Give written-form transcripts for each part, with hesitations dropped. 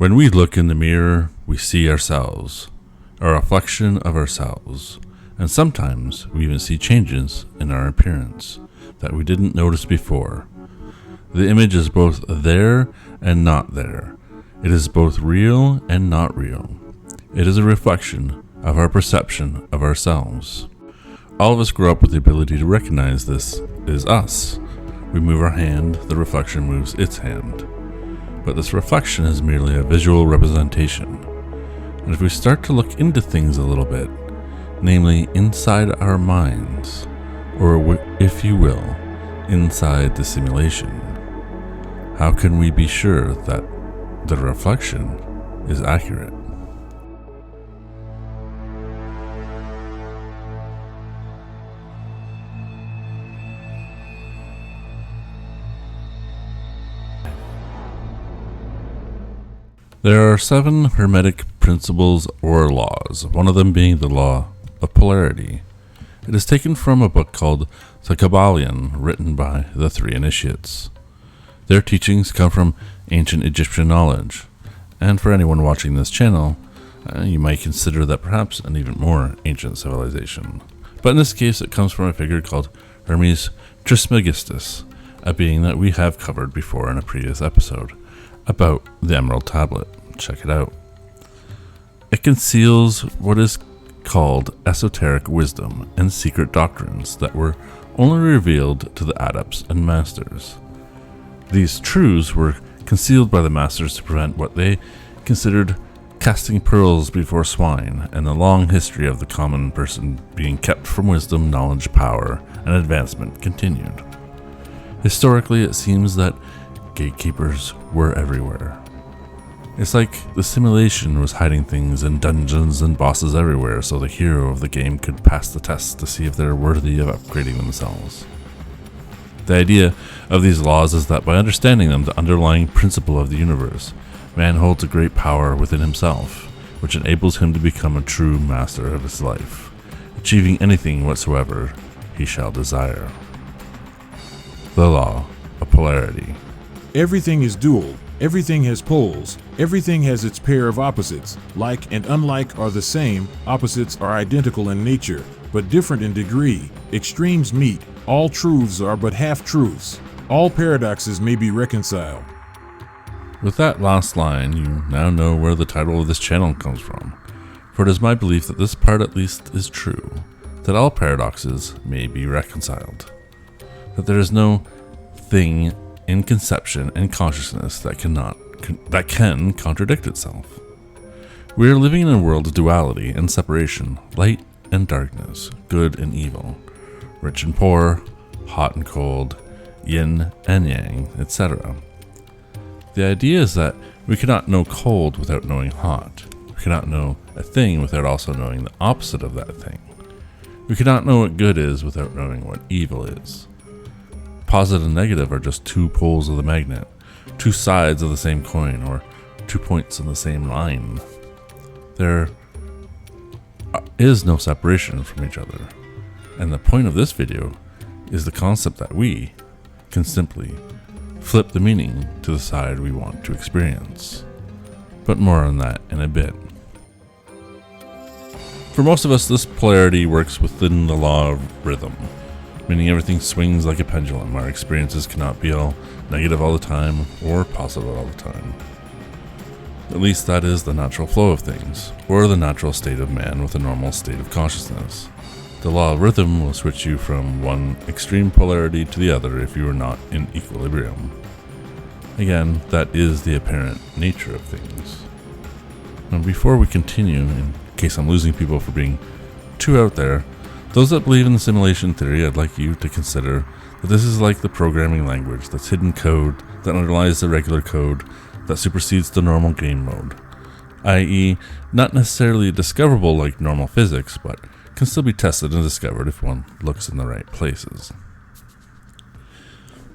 When we look in the mirror, we see ourselves, a reflection of ourselves, and sometimes we even see changes in our appearance that we didn't notice before. The image is both there and not there. It is both real and not real. It is a reflection of our perception of ourselves. All of us grow up with the ability to recognize this is us. We move our hand, the reflection moves its hand. But this reflection is merely a visual representation. And if we start to look into things a little bit, namely inside our minds, or if you will, inside the simulation, how can we be sure that the reflection is accurate? There are 7 Hermetic Principles or laws, one of them being the Law of Polarity. It is taken from a book called The Kabbalion, written by the 3 initiates. Their teachings come from ancient Egyptian knowledge, and for anyone watching this channel, you might consider that perhaps an even more ancient civilization. But in this case, it comes from a figure called Hermes Trismegistus, a being that we have covered before in a previous episode about the Emerald Tablet. Check it out. It conceals what is called esoteric wisdom and secret doctrines that were only revealed to the adepts and masters. These truths were concealed by the masters to prevent what they considered casting pearls before swine, and the long history of the common person being kept from wisdom, knowledge, power, and advancement continued. Historically, it seems that gatekeepers were everywhere. It's like the simulation was hiding things in dungeons and bosses everywhere so the hero of the game could pass the test to see if they're worthy of upgrading themselves. The idea of these laws is that by understanding them, the underlying principle of the universe, man holds a great power within himself, which enables him to become a true master of his life, achieving anything whatsoever he shall desire. The Law of Polarity. Everything is dual, everything has poles, everything has its pair of opposites. Like and unlike are the same, opposites are identical in nature, but different in degree. Extremes meet, all truths are but half-truths. All paradoxes may be reconciled. With that last line, you now know where the title of this channel comes from, for it is my belief that this part at least is true, that all paradoxes may be reconciled, that there is no thing in conception and consciousness that can contradict itself. We are living in a world of duality and separation, light and darkness, good and evil, rich and poor, hot and cold, yin and yang, etc. The idea is that we cannot know cold without knowing hot. We cannot know a thing without also knowing the opposite of that thing. We cannot know what good is without knowing what evil is. Positive and negative are just 2 poles of the magnet, 2 sides of the same coin, or 2 points on the same line. There is no separation from each other, and the point of this video is the concept that we can simply flip the meaning to the side we want to experience. But more on that in a bit. For most of us, this polarity works within the law of rhythm, meaning everything swings like a pendulum. Our experiences cannot be all negative all the time or positive all the time. At least that is the natural flow of things, or the natural state of man with a normal state of consciousness. The law of rhythm will switch you from one extreme polarity to the other if you are not in equilibrium. Again, that is the apparent nature of things. Now, before we continue, in case I'm losing people for being too out there, those that believe in the simulation theory, I'd like you to consider that this is like the programming language, that's hidden code that underlies the regular code that supersedes the normal game mode, i.e. not necessarily discoverable like normal physics, but can still be tested and discovered if one looks in the right places.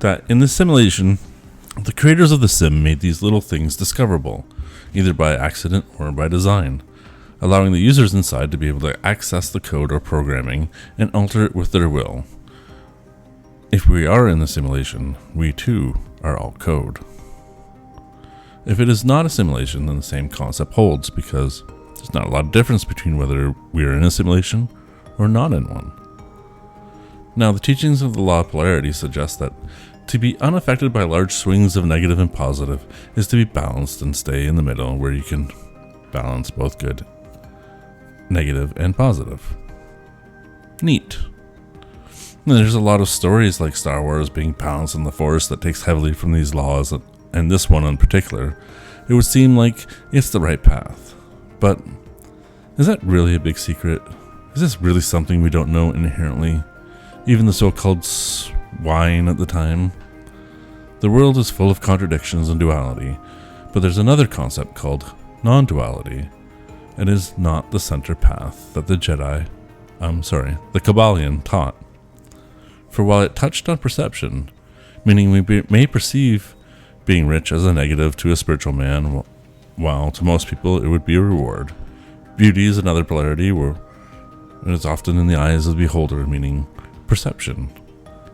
That in the simulation, the creators of the sim made these little things discoverable, either by accident or by design, allowing the users inside to be able to access the code or programming and alter it with their will. If we are in the simulation, we too are all code. If it is not a simulation, then the same concept holds, because there's not a lot of difference between whether we are in a simulation or not in one. Now, the teachings of the Law of Polarity suggest that to be unaffected by large swings of negative and positive is to be balanced and stay in the middle, where you can balance both good, negative, and positive. Neat. And there's a lot of stories like Star Wars being balanced in the Force that takes heavily from these laws, and this one in particular. It would seem like it's the right path. But is that really a big secret? Is this really something we don't know inherently? Even the so-called swine at the time? The world is full of contradictions and duality, but there's another concept called non-duality. It is not the center path that the Kabbalion taught. For while it touched on perception, meaning we may perceive being rich as a negative to a spiritual man, while to most people it would be a reward. Beauty is another polarity where it is often in the eyes of the beholder, meaning perception.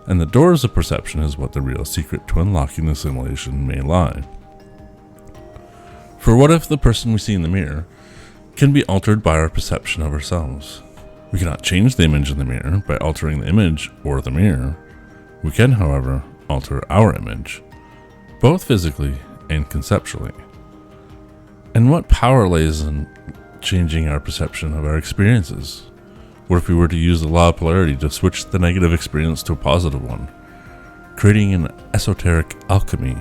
And the doors of perception is what the real secret to unlocking the simulation may lie. For what if the person we see in the mirror can be altered by our perception of ourselves? We cannot change the image in the mirror by altering the image or the mirror. We can, however, alter our image, both physically and conceptually. And what power lays in changing our perception of our experiences? What if we were to use the Law of Polarity to switch the negative experience to a positive one, creating an esoteric alchemy?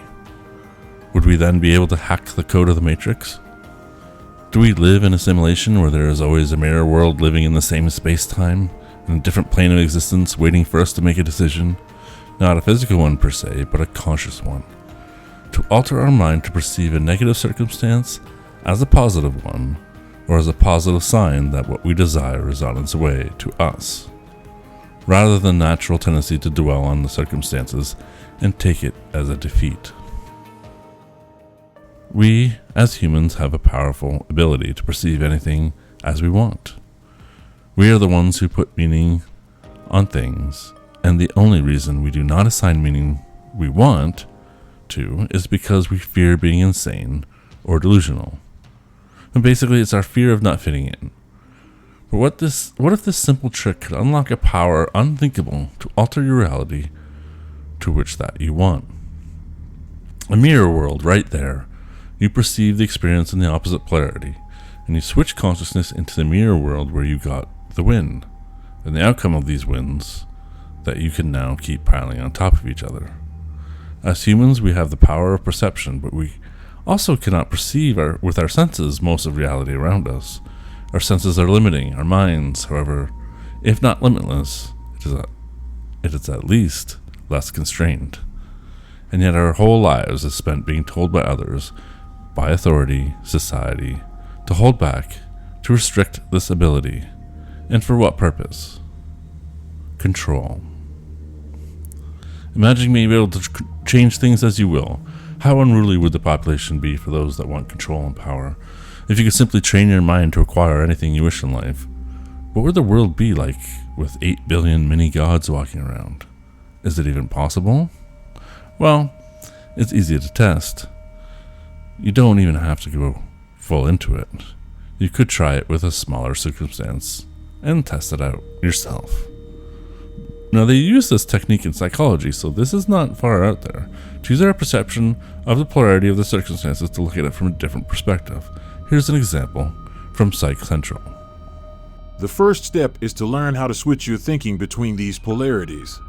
Would we then be able to hack the code of the Matrix? Do we live in a simulation where there is always a mirror world living in the same space-time, in a different plane of existence, waiting for us to make a decision? Not a physical one per se, but a conscious one. To alter our mind to perceive a negative circumstance as a positive one, or as a positive sign that what we desire is on its way to us, rather than the natural tendency to dwell on the circumstances and take it as a defeat. We, as humans, have a powerful ability to perceive anything as we want. We are the ones who put meaning on things, and the only reason we do not assign meaning we want to is because we fear being insane or delusional. And basically, it's our fear of not fitting in. But what if this simple trick could unlock a power unthinkable to alter your reality to which that you want? A mirror world right there. You perceive the experience in the opposite polarity, and you switch consciousness into the mirror world where you got the win, and the outcome of these wins that you can now keep piling on top of each other. As humans, we have the power of perception, but we also cannot perceive with our senses most of reality around us. Our senses are limiting. Our minds, however, if not limitless, it is at least less constrained. And yet our whole lives is spent being told by others, by authority, society, to hold back, to restrict this ability. And for what purpose? Control. Imagine being able to change things as you will. How unruly would the population be for those that want control and power? If you could simply train your mind to acquire anything you wish in life, what would the world be like with 8 billion mini-gods walking around? Is it even possible? Well, it's easy to test. You don't even have to go full into it. You could try it with a smaller circumstance and test it out yourself. Now, they use this technique in psychology, so this is not far out there. To use our perception of the polarity of the circumstances to look at it from a different perspective. Here's an example from Psych Central. The first step is to learn how to switch your thinking between these polarities.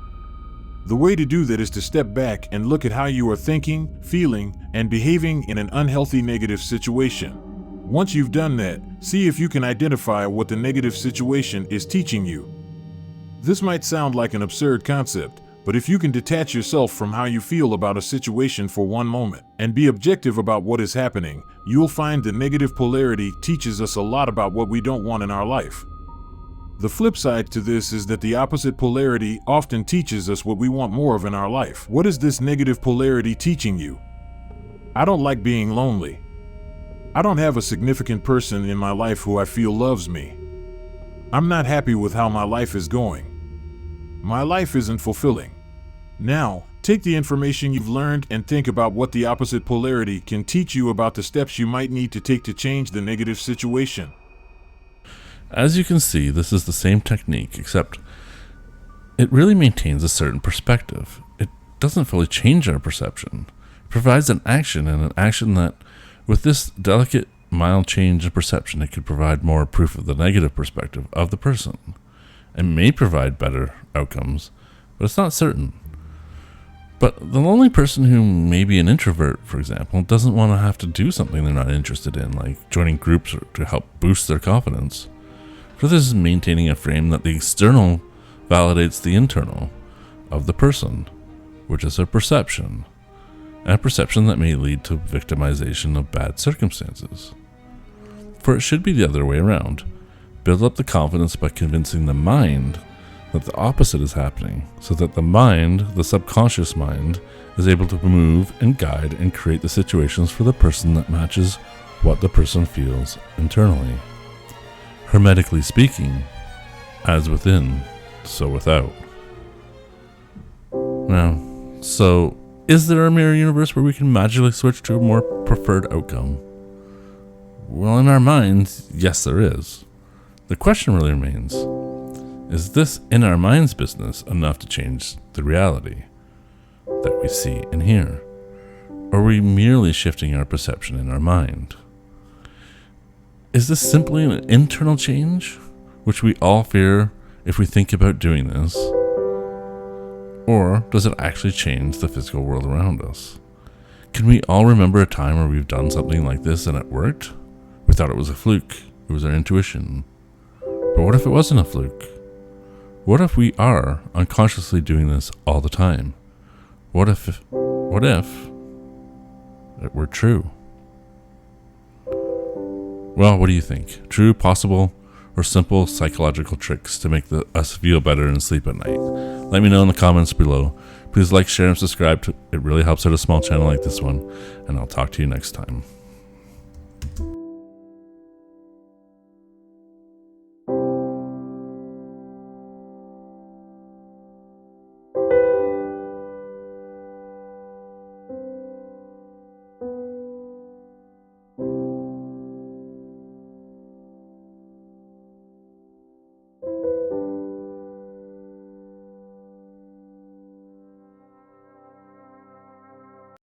The way to do that is to step back and look at how you are thinking, feeling, and behaving in an unhealthy negative situation. Once you've done that, see if you can identify what the negative situation is teaching you. This might sound like an absurd concept, but if you can detach yourself from how you feel about a situation for one moment and be objective about what is happening, you'll find the negative polarity teaches us a lot about what we don't want in our life. The flip side to this is that the opposite polarity often teaches us what we want more of in our life. What is this negative polarity teaching you? I don't like being lonely. I don't have a significant person in my life who I feel loves me. I'm not happy with how my life is going. My life isn't fulfilling. Now, Take the information you've learned and think about what the opposite polarity can teach you about the steps you might need to take to change the negative situation. As you can see, this is the same technique, except it really maintains a certain perspective. It doesn't fully change our perception. It provides an action, and an action that, with this delicate, mild change in perception, it could provide more proof of the negative perspective of the person. It may provide better outcomes, but it's not certain. But the lonely person who may be an introvert, for example, doesn't want to have to do something they're not interested in, like joining groups to help boost their confidence. For this is maintaining a frame that the external validates the internal of the person, which is a perception, and a perception that may lead to victimization of bad circumstances. For it should be the other way around. Build up the confidence by convincing the mind that the opposite is happening, so that the mind, the subconscious mind, is able to move and guide and create the situations for the person that matches what the person feels internally. Hermetically speaking, as within, so without. Now, so is there a mirror universe where we can magically switch to a more preferred outcome? Well, in our minds, yes, there is. The question really remains, is this in our minds business enough to change the reality that we see and hear? Or are we merely shifting our perception in our mind? Is this simply an internal change, which we all fear if we think about doing this? Or does it actually change the physical world around us? Can we all remember a time where we've done something like this and it worked? We thought it was a fluke. It was our intuition. But what if it wasn't a fluke? What if we are unconsciously doing this all the time? What if it were true? Well, what do you think? True, possible, or simple psychological tricks to make us feel better and sleep at night? Let me know in the comments below. Please like, share, and subscribe. It really helps out a small channel like this one, and I'll talk to you next time.